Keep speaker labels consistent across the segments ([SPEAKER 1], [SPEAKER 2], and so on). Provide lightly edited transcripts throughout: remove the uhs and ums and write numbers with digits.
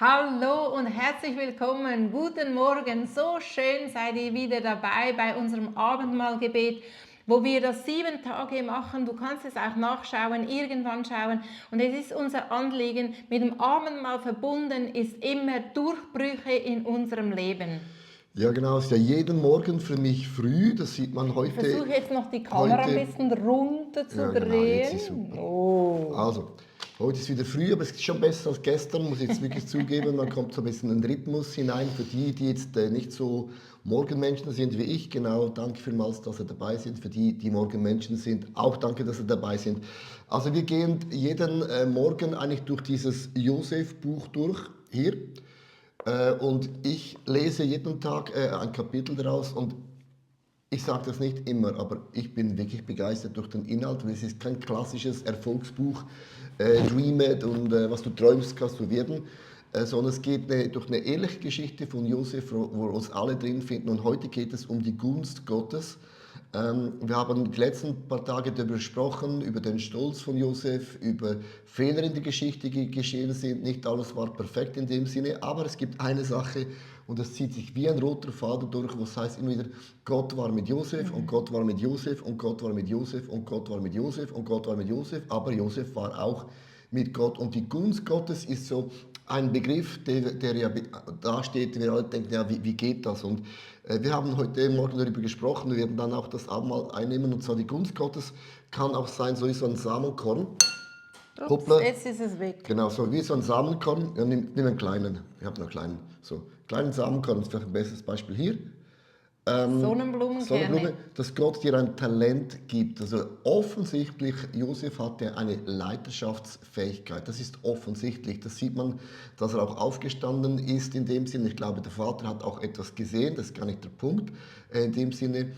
[SPEAKER 1] Hallo und herzlich willkommen. Guten Morgen. So schön seid ihr wieder dabei bei unserem Abendmahlgebet, wo wir das 7 Tage machen. Du kannst es auch nachschauen, irgendwann schauen. Und es ist unser Anliegen, mit dem Abendmahl verbunden ist immer Durchbrüche in unserem Leben.
[SPEAKER 2] Ja, genau, es ist ja jeden Morgen für mich früh, das sieht man
[SPEAKER 1] Ich versuche
[SPEAKER 2] heute.
[SPEAKER 1] jetzt noch die Kamera ein
[SPEAKER 2] Heute,
[SPEAKER 1] bisschen runter zu
[SPEAKER 2] ja genau, jetzt ist
[SPEAKER 1] drehen.
[SPEAKER 2] super.
[SPEAKER 1] Oh.
[SPEAKER 2] Also, heute ist wieder früh, aber es ist schon besser als gestern, muss ich jetzt wirklich zugeben. Man kommt so ein bisschen in den Rhythmus hinein. Für die, die jetzt nicht so Morgenmenschen sind wie ich, genau, danke vielmals, dass ihr dabei sind. Für die, die Morgenmenschen sind, auch danke, dass ihr dabei sind. Also wir gehen jeden Morgen eigentlich durch dieses Josef-Buch durch, hier. Und ich lese jeden Tag ein Kapitel daraus und ich sage das nicht immer, aber ich bin wirklich begeistert durch den Inhalt, weil es ist kein klassisches Erfolgsbuch, Dream It und was du träumst, kannst du werden, sondern es geht durch eine ehrliche Geschichte von Josef, wo wir uns alle drin finden. Und heute geht es um die Gunst Gottes. Wir haben die letzten paar Tage darüber gesprochen, über den Stolz von Josef, über Fehler in der Geschichte, die geschehen sind. Nicht alles war perfekt in dem Sinne, aber es gibt eine Sache, und das zieht sich wie ein roter Faden durch, wo es heißt immer wieder, Gott war mit Josef und Gott war mit Josef und Gott war mit Josef und Gott war mit Josef und Gott war mit Josef, aber Josef war auch mit Gott. Und die Gunst Gottes ist so ein Begriff, der ja da steht, wir alle denken, ja, wie geht das? Und wir haben heute Morgen darüber gesprochen, wir werden dann auch das Abendmahl einnehmen, und zwar die Gunst Gottes kann auch sein, so wie so ein Samenkorn.
[SPEAKER 1] Ups,
[SPEAKER 2] Hoppla,
[SPEAKER 1] jetzt ist es weg.
[SPEAKER 2] genau, so wie so ein Samenkorn. Ja, nimm einen kleinen, ich habe noch einen kleinen. So, kleinen Samenkorn ist vielleicht ein besseres Beispiel hier.
[SPEAKER 1] Sonnenblumenkerne.
[SPEAKER 2] Sonnenblume, dass Gott dir ein Talent gibt. Also offensichtlich, Josef hatte eine Leiterschaftsfähigkeit. Das ist offensichtlich. Das sieht man, dass er auch aufgestanden ist in dem Sinne. Ich glaube, der Vater hat auch etwas gesehen. Das ist gar nicht der Punkt. In dem Sinne,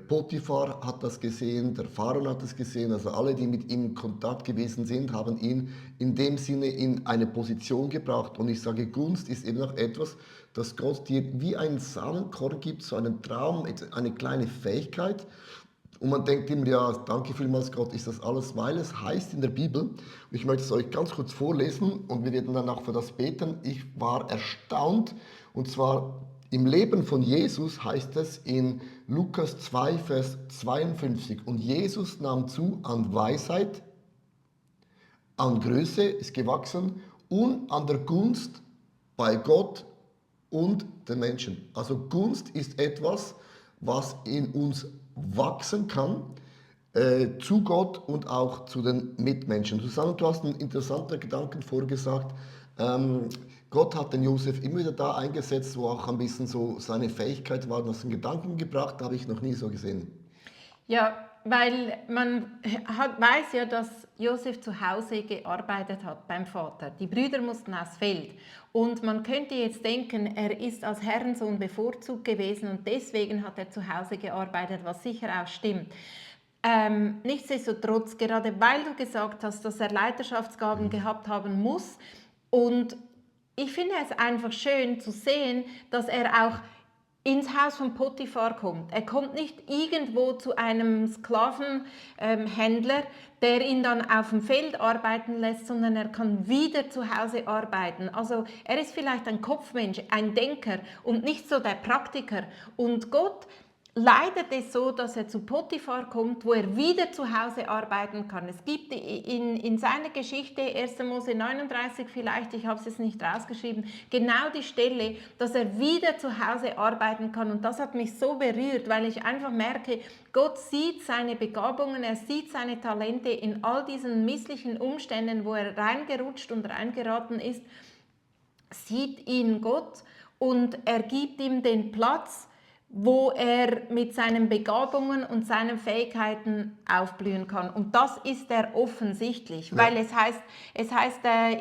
[SPEAKER 2] Potiphar hat das gesehen, der Pharao hat das gesehen. Also alle, die mit ihm in Kontakt gewesen sind, haben ihn in dem Sinne in eine Position gebracht. Und ich sage, Gunst ist eben auch etwas, dass Gott dir wie ein Samenkorn gibt, so einen Traum, eine kleine Fähigkeit. Und man denkt immer, ja, danke vielmals Gott, ist das alles, weil es heißt in der Bibel, und ich möchte es euch ganz kurz vorlesen und wir werden dann auch für das beten. Ich war erstaunt, und zwar im Leben von Jesus heißt es in Lukas 2, Vers 52, und Jesus nahm zu an Weisheit, an Größe ist gewachsen und an der Gunst bei Gott und den Menschen. Also Gunst ist etwas, was in uns wachsen kann, zu Gott und auch zu den Mitmenschen. Susanne, du hast einen interessanten Gedanken vorgesagt. Ähm, Gott hat den Josef immer wieder da eingesetzt, wo auch ein bisschen so seine Fähigkeit war. Du hast einen Gedanken gebracht, habe ich noch nie so gesehen.
[SPEAKER 1] Ja, weil weiß ja, dass Josef zu Hause gearbeitet hat beim Vater. Die Brüder mussten aufs Feld. Und man könnte jetzt denken, er ist als Herrensohn bevorzugt gewesen und deswegen hat er zu Hause gearbeitet, was sicher auch stimmt. Nichtsdestotrotz, gerade weil du gesagt hast, dass er Leiterschaftsgaben gehabt haben muss, und ich finde es einfach schön zu sehen, dass er auch ins Haus von Potiphar kommt. Er kommt nicht irgendwo zu einem Sklavenhändler, der ihn dann auf dem Feld arbeiten lässt, sondern er kann wieder zu Hause arbeiten. Also er ist vielleicht ein Kopfmensch, ein Denker und nicht so der Praktiker. Und Gott leidet es so, dass er zu Potiphar kommt, wo er wieder zu Hause arbeiten kann. Es gibt in seiner Geschichte, 1. Mose 39 vielleicht, ich habe es jetzt nicht rausgeschrieben, genau die Stelle, dass er wieder zu Hause arbeiten kann. Und das hat mich so berührt, weil ich einfach merke, Gott sieht seine Begabungen, er sieht seine Talente in all diesen misslichen Umständen, wo er reingerutscht und reingeraten ist, sieht ihn Gott und er gibt ihm den Platz, wo er mit seinen Begabungen und seinen Fähigkeiten aufblühen kann. Und das ist er offensichtlich,
[SPEAKER 2] Ja.
[SPEAKER 1] weil es heißt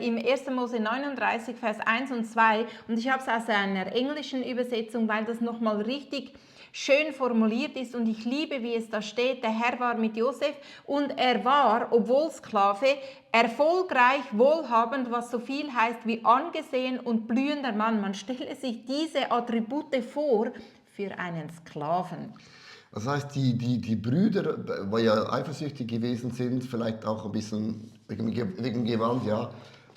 [SPEAKER 1] im 1. Mose 39, Vers 1 und 2, und ich habe es aus einer englischen Übersetzung, weil das nochmal richtig schön formuliert ist und ich liebe, wie es da steht, der Herr war mit Josef und er war, obwohl Sklave, erfolgreich, wohlhabend, was so viel heißt wie angesehen und blühender Mann. Man stelle sich diese Attribute vor für einen Sklaven.
[SPEAKER 2] Das heißt, die Brüder, weil ja eifersüchtig gewesen sind, vielleicht auch ein bisschen wegen Gewand, ja,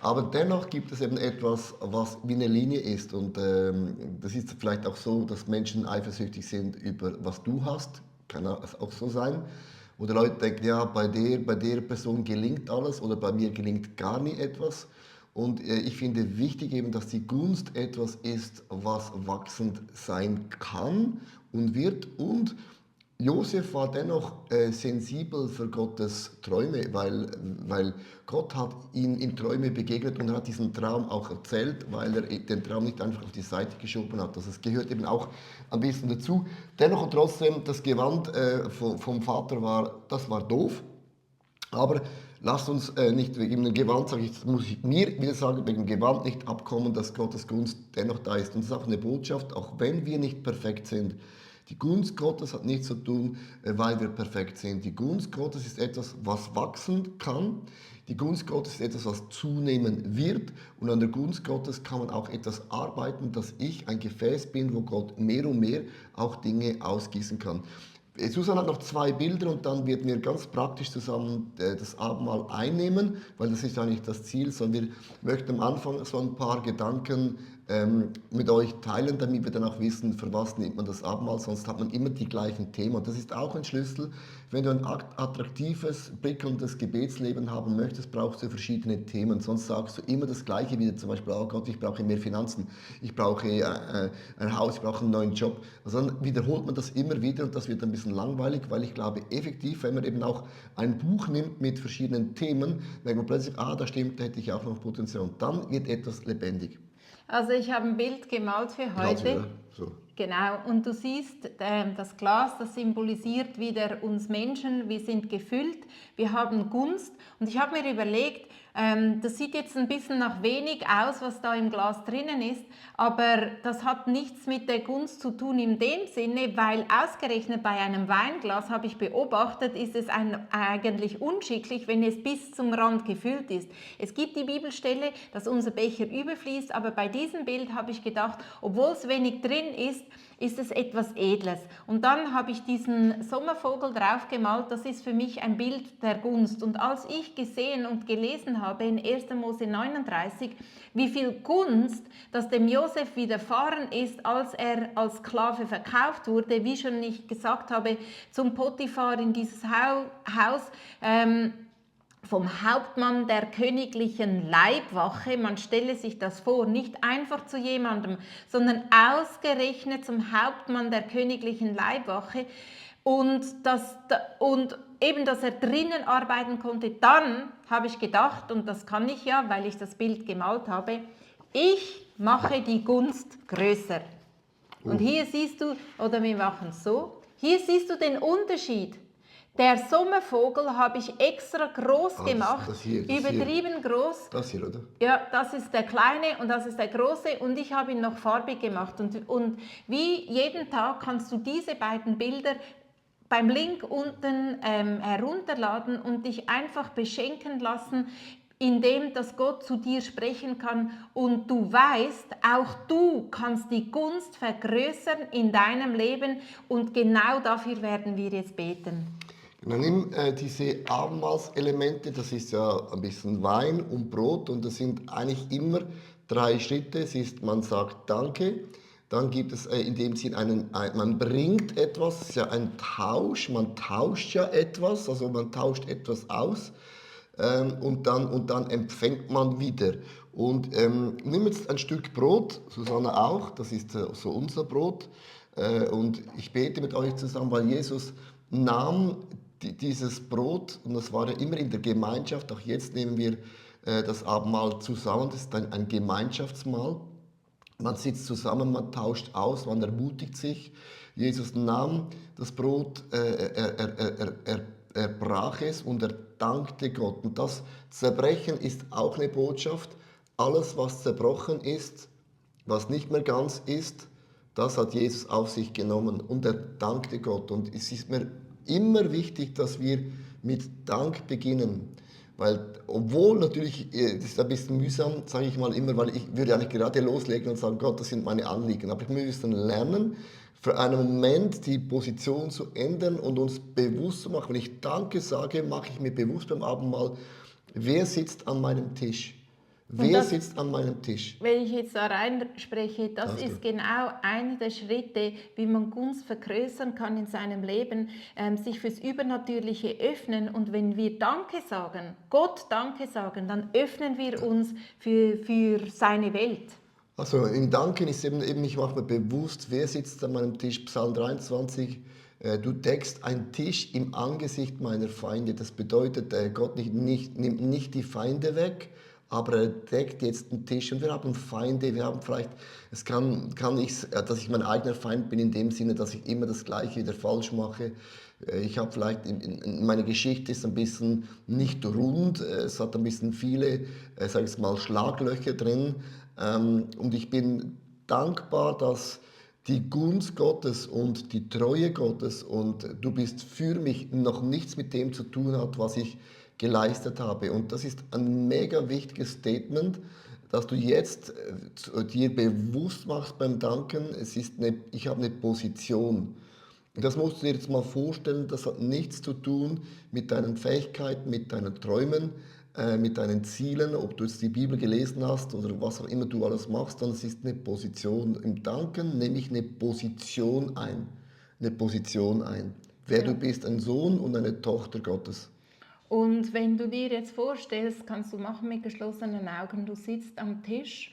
[SPEAKER 2] Aber dennoch gibt es eben etwas, was wie eine Linie ist. Und das ist vielleicht auch so, dass Menschen eifersüchtig sind über was du hast. Kann auch so sein. Oder Leute denken, ja, bei der Person gelingt alles oder bei mir gelingt gar nie etwas. Und ich finde wichtig eben, dass die Gunst etwas ist, was wachsend sein kann und wird. Und Josef war dennoch sensibel für Gottes Träume, weil Gott hat ihm in Träume begegnet und er hat diesen Traum auch erzählt, weil er den Traum nicht einfach auf die Seite geschoben hat. Also es gehört eben auch ein bisschen dazu. Dennoch und trotzdem, das Gewand vom Vater das war doof. Aber lasst uns nicht wegen dem Gewand, sage ich, das muss ich mir wieder sagen, wegen dem Gewand nicht abkommen, dass Gottes Gunst dennoch da ist. Und das ist auch eine Botschaft, auch wenn wir nicht perfekt sind. Die Gunst Gottes hat nichts zu tun, weil wir perfekt sind. Die Gunst Gottes ist etwas, was wachsen kann. Die Gunst Gottes ist etwas, was zunehmen wird. Und an der Gunst Gottes kann man auch etwas arbeiten, dass ich ein Gefäß bin, wo Gott mehr und mehr auch Dinge ausgießen kann. Susan hat noch 2 Bilder und dann werden wir ganz praktisch zusammen das Abendmahl einnehmen, weil das ist ja nicht das Ziel, sondern wir möchten am Anfang so ein paar Gedanken mit euch teilen, damit wir dann auch wissen, für was nimmt man das Abendmahl, sonst hat man immer die gleichen Themen. Und das ist auch ein Schlüssel. Wenn du ein attraktives, prickelndes Gebetsleben haben möchtest, brauchst du verschiedene Themen. Sonst sagst du immer das Gleiche wieder, zum Beispiel, oh Gott, ich brauche mehr Finanzen, ich brauche ein Haus, ich brauche einen neuen Job. Also dann wiederholt man das immer wieder und das wird ein bisschen langweilig, weil ich glaube, effektiv, wenn man eben auch ein Buch nimmt mit verschiedenen Themen, merkt man plötzlich, da stimmt, da hätte ich auch noch Potenzial. Und dann wird etwas lebendig.
[SPEAKER 1] Also ich habe ein Bild gemalt für
[SPEAKER 2] Gerade
[SPEAKER 1] heute.
[SPEAKER 2] wieder, so.
[SPEAKER 1] Genau, und du siehst das Glas, das symbolisiert wieder uns Menschen, wir sind gefüllt, wir haben Gunst und ich habe mir überlegt, das sieht jetzt ein bisschen nach wenig aus, was da im Glas drinnen ist, aber das hat nichts mit der Gunst zu tun in dem Sinne, weil ausgerechnet bei einem Weinglas, habe ich beobachtet, ist es eigentlich unschicklich, wenn es bis zum Rand gefüllt ist. Es gibt die Bibelstelle, dass unser Becher überfließt, aber bei diesem Bild habe ich gedacht, obwohl es wenig drin ist es etwas Edles. Und dann habe ich diesen Sommervogel drauf gemalt, das ist für mich ein Bild der Gunst. Und als ich gesehen und gelesen habe in 1. Mose 39, wie viel Gunst, dass dem Josef widerfahren ist, als er als Sklave verkauft wurde, wie schon ich gesagt habe, zum Potiphar in dieses Haus, vom Hauptmann der königlichen Leibwache, man stelle sich das vor, nicht einfach zu jemandem, sondern ausgerechnet zum Hauptmann der königlichen Leibwache und eben, dass er drinnen arbeiten konnte. Dann habe ich gedacht, und das kann ich ja, weil ich das Bild gemalt habe, ich mache die Gunst größer. Und hier siehst du, oder wir machen es so, hier siehst du den Unterschied. Der Sommervogel habe ich extra groß gemacht,
[SPEAKER 2] Das hier,
[SPEAKER 1] übertrieben groß.
[SPEAKER 2] Das hier, oder?
[SPEAKER 1] Ja, das ist der kleine und das ist der große und ich habe ihn noch farbig gemacht. Und wie jeden Tag kannst du diese beiden Bilder beim Link unten herunterladen und dich einfach beschenken lassen, indem dass Gott zu dir sprechen kann und du weißt, auch du kannst die Gunst vergrößern in deinem Leben und genau dafür werden wir jetzt beten.
[SPEAKER 2] Dann nimm diese Abendmahlselemente, das ist ja ein bisschen Wein und Brot und das sind eigentlich immer 3 Schritte. Es ist, man sagt Danke, dann gibt es in dem Sinn man bringt etwas, es ist ja ein Tausch, man tauscht ja etwas, also man tauscht etwas aus und dann empfängt man wieder. Und nimm jetzt ein Stück Brot, Susanne auch, das ist so unser Brot. Und ich bete mit euch zusammen, weil Jesus nahm dieses Brot, und das war ja immer in der Gemeinschaft, auch jetzt nehmen wir das Abendmahl zusammen, das ist ein Gemeinschaftsmahl. Man sitzt zusammen, man tauscht aus, man ermutigt sich. Jesus nahm das Brot, er brach es und er dankte Gott. Und das Zerbrechen ist auch eine Botschaft. Alles, was zerbrochen ist, was nicht mehr ganz ist, das hat Jesus auf sich genommen und er dankte Gott. Und es ist mir immer wichtig, dass wir mit Dank beginnen. Weil, obwohl natürlich, das ist ein bisschen mühsam, sage ich mal immer, weil ich würde eigentlich gerade loslegen und sagen, Gott, das sind meine Anliegen. Aber ich müsste lernen, für einen Moment die Position zu ändern und uns bewusst zu machen. Wenn ich Danke sage, mache ich mir bewusst beim Abendmahl, wer sitzt an meinem Tisch?
[SPEAKER 1] Und
[SPEAKER 2] Wer
[SPEAKER 1] das,
[SPEAKER 2] sitzt an meinem Tisch?
[SPEAKER 1] wenn ich jetzt da reinspreche, das
[SPEAKER 2] Kannst du?
[SPEAKER 1] ist genau einer der Schritte, wie man Gunst vergrößern kann in seinem Leben, sich fürs Übernatürliche öffnen. Und wenn wir Danke sagen, Gott Danke sagen, dann öffnen wir uns für seine Welt.
[SPEAKER 2] Also im Danken ist eben ich mache mir bewusst, wer sitzt an meinem Tisch, Psalm 23, du deckst einen Tisch im Angesicht meiner Feinde. Das bedeutet, Gott nimmt nicht die Feinde weg, aber er deckt jetzt einen Tisch. Und wir haben Feinde, wir haben vielleicht, kann ich, dass ich mein eigener Feind bin in dem Sinne, dass ich immer das Gleiche wieder falsch mache. Ich habe vielleicht, meine Geschichte ist ein bisschen nicht rund, es hat ein bisschen viele, sage ich mal, Schlaglöcher drin. Und ich bin dankbar, dass die Gunst Gottes und die Treue Gottes und du bist für mich noch nichts mit dem zu tun hat, was ich geleistet habe. Und das ist ein mega wichtiges Statement, dass du jetzt dir bewusst machst beim Danken, ich habe eine Position. Und das musst du dir jetzt mal vorstellen, das hat nichts zu tun mit deinen Fähigkeiten, mit deinen Träumen, mit deinen Zielen, ob du jetzt die Bibel gelesen hast oder was auch immer du alles machst, sondern es ist eine Position. Im Danken nehme ich eine Position ein. Eine Position ein. Wer du
[SPEAKER 1] Ja.
[SPEAKER 2] bist, ein Sohn und eine Tochter Gottes.
[SPEAKER 1] Und wenn du dir jetzt vorstellst, kannst du machen mit geschlossenen Augen, du sitzt am Tisch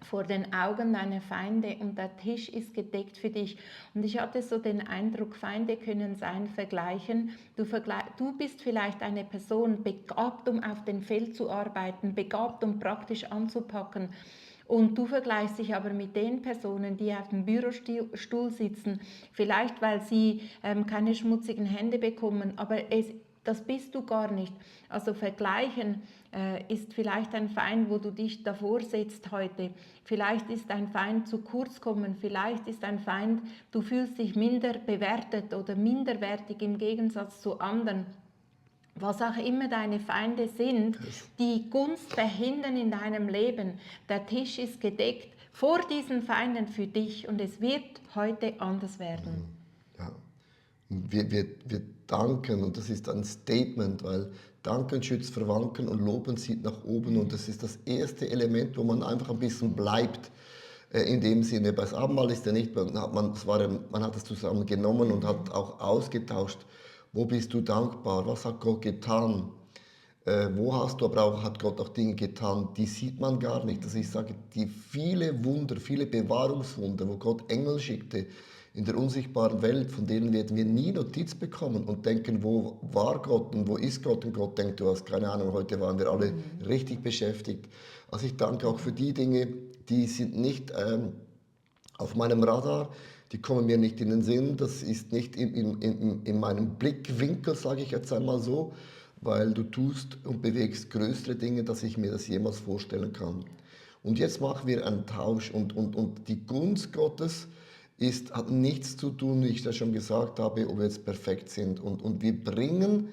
[SPEAKER 1] vor den Augen deiner Feinde und der Tisch ist gedeckt für dich. Und ich hatte so den Eindruck, Feinde können sein vergleichen. Du bist vielleicht eine Person, begabt, um auf dem Feld zu arbeiten, begabt, um praktisch anzupacken. Und du vergleichst dich aber mit den Personen, die auf dem Bürostuhl sitzen, vielleicht weil sie keine schmutzigen Hände bekommen, aber das bist du gar nicht. Also vergleichen ist vielleicht ein Feind, wo du dich davor setzt heute. Vielleicht ist ein Feind zu kurz kommen. Vielleicht ist ein Feind, du fühlst dich minder bewertet oder minderwertig im Gegensatz zu anderen. Was auch immer deine Feinde sind, die Gunst verhindern in deinem Leben. Der Tisch ist gedeckt vor diesen Feinden für dich und es wird heute anders werden.
[SPEAKER 2] Ja. Wir danken und das ist ein Statement, weil Danken schützt vor Wanken und Loben zieht nach oben und das ist das erste Element, wo man einfach ein bisschen bleibt. In dem Sinne, bei das Abendmahl ist ja nicht, man hat es zusammen genommen und hat auch ausgetauscht. Wo bist du dankbar? Was hat Gott getan? Wo hast du aber auch, hat Gott auch Dinge getan, die sieht man gar nicht. Also ich sage, die viele Wunder, viele Bewahrungswunder, wo Gott Engel schickte in der unsichtbaren Welt, von denen werden wir nie Notiz bekommen und denken, wo war Gott und wo ist Gott? Und Gott denkt, du hast keine Ahnung, heute waren wir alle richtig beschäftigt. Also ich danke auch für die Dinge, die sind nicht auf meinem Radar, die kommen mir nicht in den Sinn, das ist nicht in meinem Blickwinkel, sage ich jetzt einmal so, weil du tust und bewegst größere Dinge, dass ich mir das jemals vorstellen kann. Und jetzt machen wir einen Tausch und die Gunst Gottes hat nichts zu tun, wie ich das schon gesagt habe, ob wir jetzt perfekt sind. Und wir bringen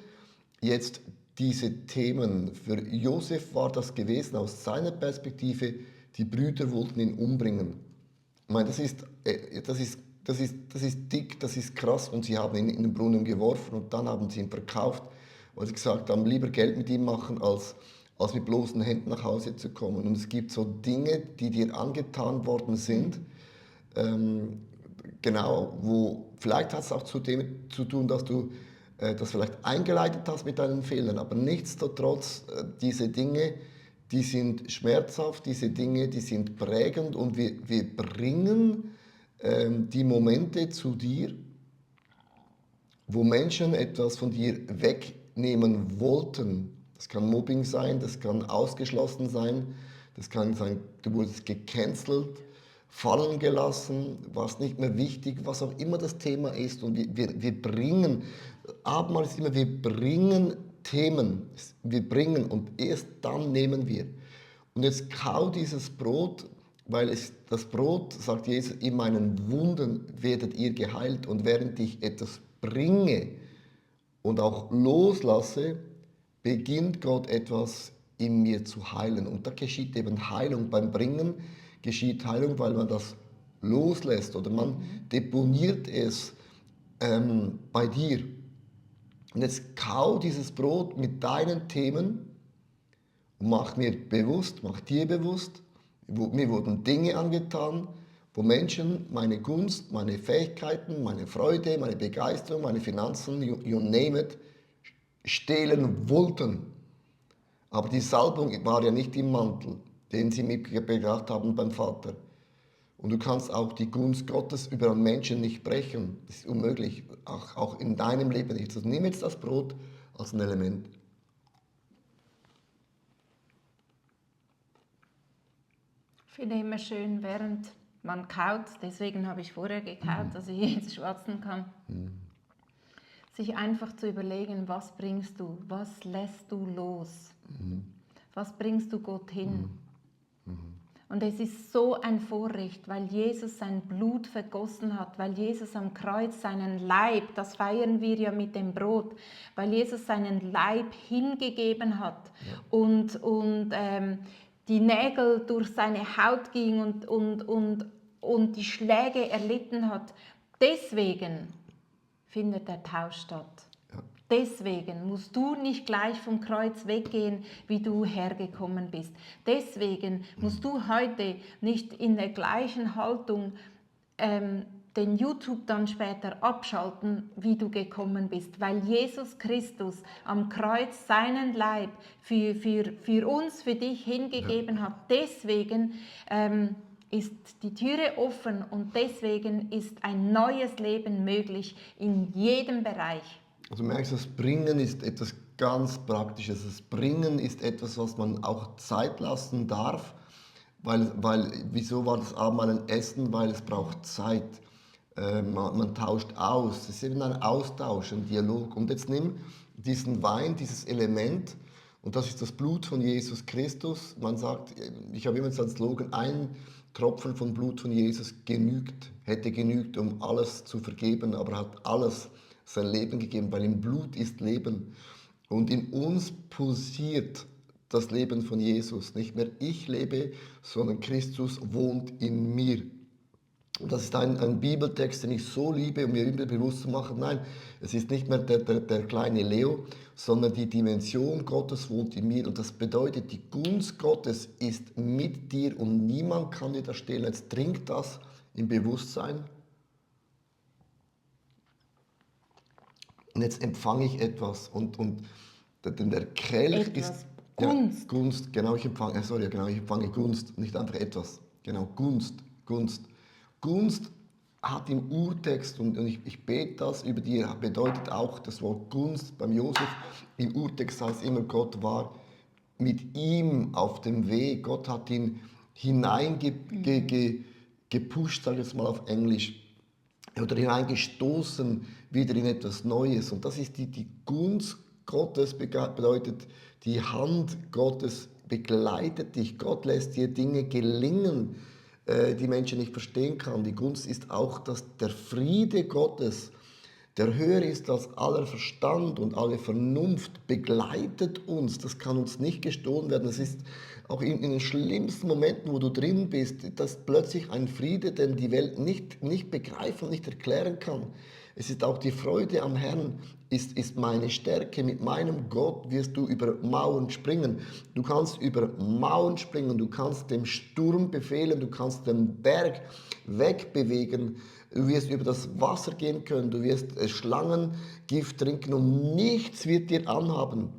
[SPEAKER 2] jetzt diese Themen. Für Josef war das gewesen aus seiner Perspektive, die Brüder wollten ihn umbringen. Ich meine, das ist dick, das ist krass und sie haben ihn in den Brunnen geworfen und dann haben sie ihn verkauft, weil sie gesagt haben, lieber Geld mit ihm machen, als mit bloßen Händen nach Hause zu kommen. Und es gibt so Dinge, die dir angetan worden sind, genau, wo vielleicht hat es auch zu dem zu tun, dass du das vielleicht eingeleitet hast mit deinen Fehlern, aber nichtsdestotrotz, diese Dinge, die sind schmerzhaft, diese Dinge, die sind prägend und wir bringen die Momente zu dir, wo Menschen etwas von dir wegnehmen wollten. Das kann Mobbing sein, das kann ausgeschlossen sein, das kann sein, du wurdest gecancelt, fallen gelassen, warst nicht mehr wichtig, was auch immer das Thema ist. Und wir bringen, Abendmahl ist immer, wir bringen Themen, wir bringen und erst dann nehmen wir. Und jetzt kau dieses Brot, weil das Brot, sagt Jesus, in meinen Wunden werdet ihr geheilt. Und während ich etwas bringe und auch loslasse, beginnt Gott etwas in mir zu heilen. Und da geschieht eben Heilung. Beim Bringen geschieht Heilung, weil man das loslässt oder man deponiert es bei dir. Und jetzt kau dieses Brot mit deinen Themen mach mir bewusst, mach dir bewusst, mir wurden Dinge angetan, wo Menschen meine Gunst, meine Fähigkeiten, meine Freude, meine Begeisterung, meine Finanzen, you name it, stehlen wollten. Aber die Salbung war ja nicht im Mantel, den sie mitgebracht haben beim Vater. Und du kannst auch die Gunst Gottes über einen Menschen nicht brechen. Das ist unmöglich, auch in deinem Leben nicht. Also nimm jetzt das Brot als ein Element.
[SPEAKER 1] Ich finde immer schön, während man kaut, deswegen habe ich vorher gekaut, dass ich jetzt schwatzen kann, sich einfach zu überlegen, was bringst du, was lässt du los, was bringst du Gott hin. Und es ist so ein Vorrecht, weil Jesus sein Blut vergossen hat, weil Jesus am Kreuz seinen Leib, das feiern wir ja mit dem Brot, weil Jesus seinen Leib hingegeben hat und die Nägel durch seine Haut ging und die Schläge erlitten hat. Deswegen findet der Tausch statt. Deswegen musst du nicht gleich vom Kreuz weggehen, wie du hergekommen bist. Deswegen musst du heute nicht in der gleichen Haltung den YouTube dann später abschalten, wie du gekommen bist, weil Jesus Christus am Kreuz seinen Leib für uns, für dich hingegeben hat. Deswegen ist die Türe offen und deswegen ist ein neues Leben möglich in jedem Bereich.
[SPEAKER 2] Also du merkst, das Bringen ist etwas ganz Praktisches. Das Bringen ist etwas, was man auch Zeit lassen darf, wieso war das Abendmahl ein Essen? Weil es braucht Zeit. Man tauscht aus. Es ist eben ein Austausch, ein Dialog. Und jetzt nimm diesen Wein, dieses Element, und das ist das Blut von Jesus Christus. Man sagt, ich habe immer so als Slogan, ein Tropfen von Blut von Jesus hätte genügt, um alles zu vergeben, aber hat alles sein Leben gegeben, weil im Blut ist Leben. Und in uns pulsiert das Leben von Jesus. Nicht mehr ich lebe, sondern Christus wohnt in mir. Und das ist ein Bibeltext, den ich so liebe, um mir immer bewusst zu machen, nein, es ist nicht mehr der kleine Leo, sondern die Dimension Gottes wohnt in mir. Und das bedeutet, die Gunst Gottes ist mit dir und niemand kann dir das stehlen. Jetzt trink das im Bewusstsein. Und jetzt empfange ich etwas und der Kelch
[SPEAKER 1] Etwas.
[SPEAKER 2] ist
[SPEAKER 1] Gunst.
[SPEAKER 2] Ja, Gunst, genau, ich empfange Gunst, nicht einfach etwas. Genau, Gunst. Gunst hat im Urtext, und ich bete das über dir, bedeutet auch das Wort Gunst beim Josef. Im Urtext heißt immer, Gott war mit ihm auf dem Weg. Gott hat ihn hineingepusht, sage ich jetzt mal auf Englisch, oder hineingestoßen wieder in etwas Neues. Und das ist die Gunst Gottes, bedeutet, die Hand Gottes begleitet dich. Gott lässt dir Dinge gelingen, die Menschen nicht verstehen kann. Die Gunst ist auch, dass der Friede Gottes, der höher ist als aller Verstand und alle Vernunft, begleitet uns. Das kann uns nicht gestohlen werden. Das ist auch in den schlimmsten Momenten, wo du drin bist, dass plötzlich ein Friede, den die Welt nicht begreifen, nicht erklären kann. Es ist auch die Freude am Herrn, ist meine Stärke. Mit meinem Gott wirst du über Mauern springen. Du kannst über Mauern springen, du kannst dem Sturm befehlen, du kannst den Berg wegbewegen. Du wirst über das Wasser gehen können, du wirst Schlangengift trinken und nichts wird dir anhaben.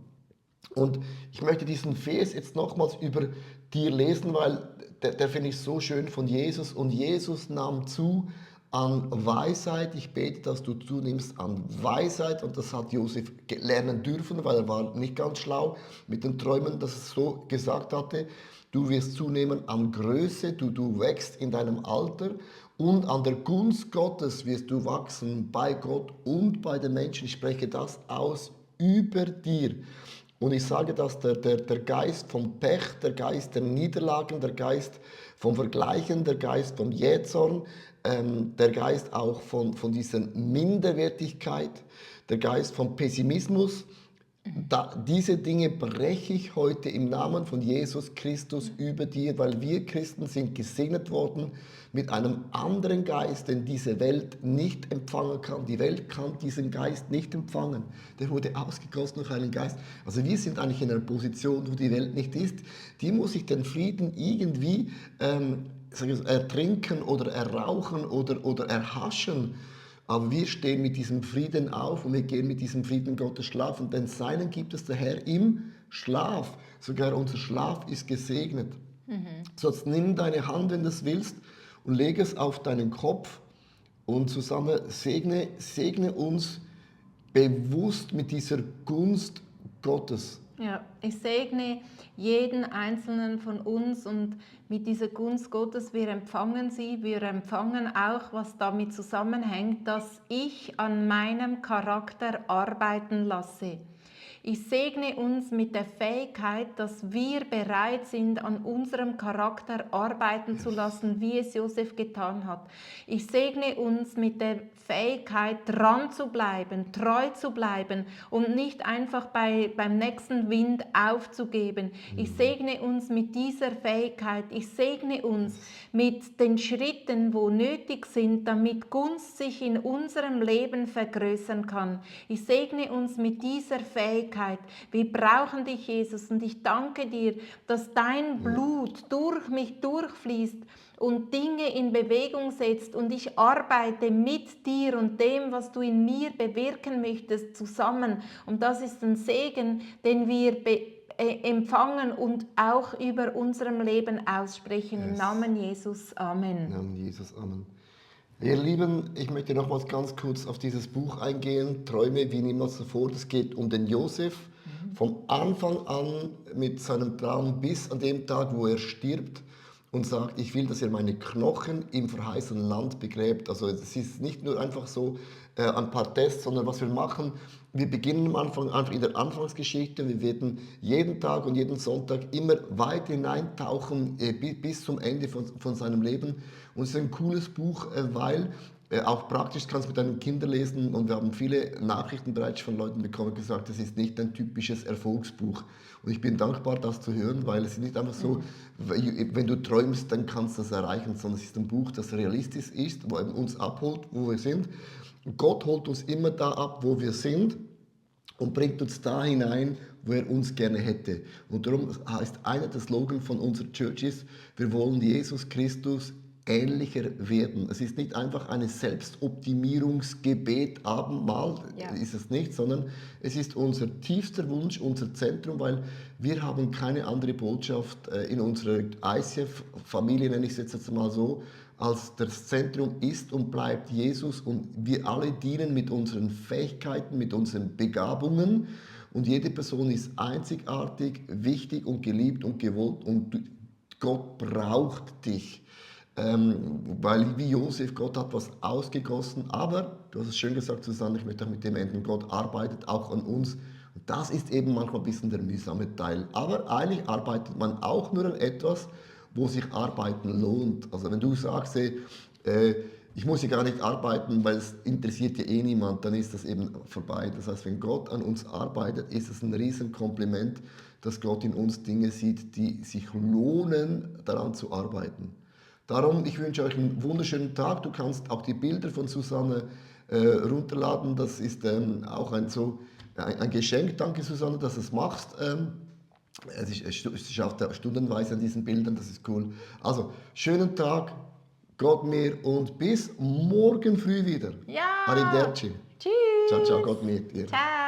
[SPEAKER 2] Und ich möchte diesen Vers jetzt nochmals über dir lesen, weil der finde ich so schön von Jesus. Und Jesus nahm zu an Weisheit. Ich bete, dass du zunimmst an Weisheit. Und das hat Josef lernen dürfen, weil er war nicht ganz schlau mit den Träumen, dass es so gesagt hatte. Du wirst zunehmen an Größe, du wächst in deinem Alter und an der Gunst Gottes wirst du wachsen bei Gott und bei den Menschen. Ich spreche das aus über dir. Und ich sage, dass der Geist vom Pech, der Geist der Niederlagen, der Geist vom Vergleichen, der Geist vom Jähzorn, der Geist auch von dieser Minderwertigkeit, der Geist vom Pessimismus, Diese Dinge breche ich heute im Namen von Jesus Christus über dir, weil wir Christen sind gesegnet worden mit einem anderen Geist, den diese Welt nicht empfangen kann. Die Welt kann diesen Geist nicht empfangen. Der wurde ausgegossen durch einen Geist. Also wir sind eigentlich in einer Position, wo die Welt nicht ist. Die muss sich den Frieden irgendwie ertrinken oder errauchen oder erhaschen. Aber wir stehen mit diesem Frieden auf und wir gehen mit diesem Frieden Gottes schlafen, denn seinen gibt es der Herr im Schlaf. Sogar unser Schlaf ist gesegnet. So, jetzt nimm deine Hand, wenn du es willst, und lege es auf deinen Kopf und zusammen segne uns bewusst mit dieser Gunst Gottes.
[SPEAKER 1] Ja, ich segne jeden Einzelnen von uns und mit dieser Gunst Gottes, wir empfangen sie, wir empfangen auch, was damit zusammenhängt, dass ich an meinem Charakter arbeiten lasse. Ich segne uns mit der Fähigkeit, dass wir bereit sind, an unserem Charakter arbeiten zu lassen, wie es Josef getan hat. Ich segne uns mit der Fähigkeit, dran zu bleiben, treu zu bleiben und nicht einfach beim nächsten Wind aufzugeben. Ich segne uns mit dieser Fähigkeit. Ich segne uns mit den Schritten, wo nötig sind, damit Gunst sich in unserem Leben vergrößern kann. Ich segne uns mit dieser Fähigkeit. Wir brauchen dich, Jesus, und ich danke dir, dass dein Blut durch mich durchfließt und Dinge in Bewegung setzt und ich arbeite mit dir und dem, was du in mir bewirken möchtest, zusammen. Und das ist ein Segen, den wir empfangen und auch über unserem Leben aussprechen. Im Namen Jesus. Amen.
[SPEAKER 2] Im Namen Jesus, Amen. Ihr Lieben, ich möchte nochmals ganz kurz auf dieses Buch eingehen, Träume wie niemals zuvor. Es geht um den Josef, vom Anfang an mit seinem Traum bis an dem Tag, wo er stirbt und sagt, ich will, dass ihr meine Knochen im verheißenen Land begräbt. Also es ist nicht nur einfach so ein paar Tests, sondern was wir machen, wir beginnen am Anfang einfach in der Anfangsgeschichte. Wir werden jeden Tag und jeden Sonntag immer weiter hineintauchen bis zum Ende von seinem Leben. Und es ist ein cooles Buch, weil auch praktisch kannst du mit deinen Kindern lesen und wir haben viele Nachrichten bereits von Leuten bekommen, gesagt, es ist nicht ein typisches Erfolgsbuch. Und ich bin dankbar, das zu hören, weil es ist nicht einfach so, wenn du träumst, dann kannst du das erreichen, sondern es ist ein Buch, das realistisch ist, wo er uns abholt, wo wir sind. Gott holt uns immer da ab, wo wir sind und bringt uns da hinein, wo er uns gerne hätte. Und darum heißt einer der Slogans von unserer Church ist, wir wollen Jesus Christus ähnlicher werden. Es ist nicht einfach ein Selbstoptimierungsgebet, Abendmahl, ist es nicht, sondern es ist unser tiefster Wunsch, unser Zentrum, weil wir haben keine andere Botschaft in unserer ICF-Familie, nenne ich es jetzt mal so, als das Zentrum ist und bleibt Jesus und wir alle dienen mit unseren Fähigkeiten, mit unseren Begabungen und jede Person ist einzigartig, wichtig und geliebt und gewollt und Gott braucht dich. Weil wie Josef, Gott hat was ausgegossen, aber, du hast es schön gesagt, Susanne, ich möchte auch mit dem enden, Gott arbeitet auch an uns. Und das ist eben manchmal ein bisschen der mühsame Teil. Aber eigentlich arbeitet man auch nur an etwas, wo sich Arbeiten lohnt. Also wenn du sagst, ich muss hier gar nicht arbeiten, weil es interessiert ja eh niemand, dann ist das eben vorbei. Das heißt, wenn Gott an uns arbeitet, ist es ein Riesenkompliment, dass Gott in uns Dinge sieht, die sich lohnen, daran zu arbeiten. Darum, ich wünsche euch einen wunderschönen Tag. Du kannst auch die Bilder von Susanne runterladen. Das ist auch ein Geschenk. Danke, Susanne, dass du es machst. Es schafft stundenweise an diesen Bildern. Das ist cool. Also, schönen Tag, Gott mir und bis morgen früh wieder.
[SPEAKER 1] Ja.
[SPEAKER 2] Arrivederci.
[SPEAKER 1] Tschüss.
[SPEAKER 2] Ciao, ciao, Gott mit dir.
[SPEAKER 1] Ciao.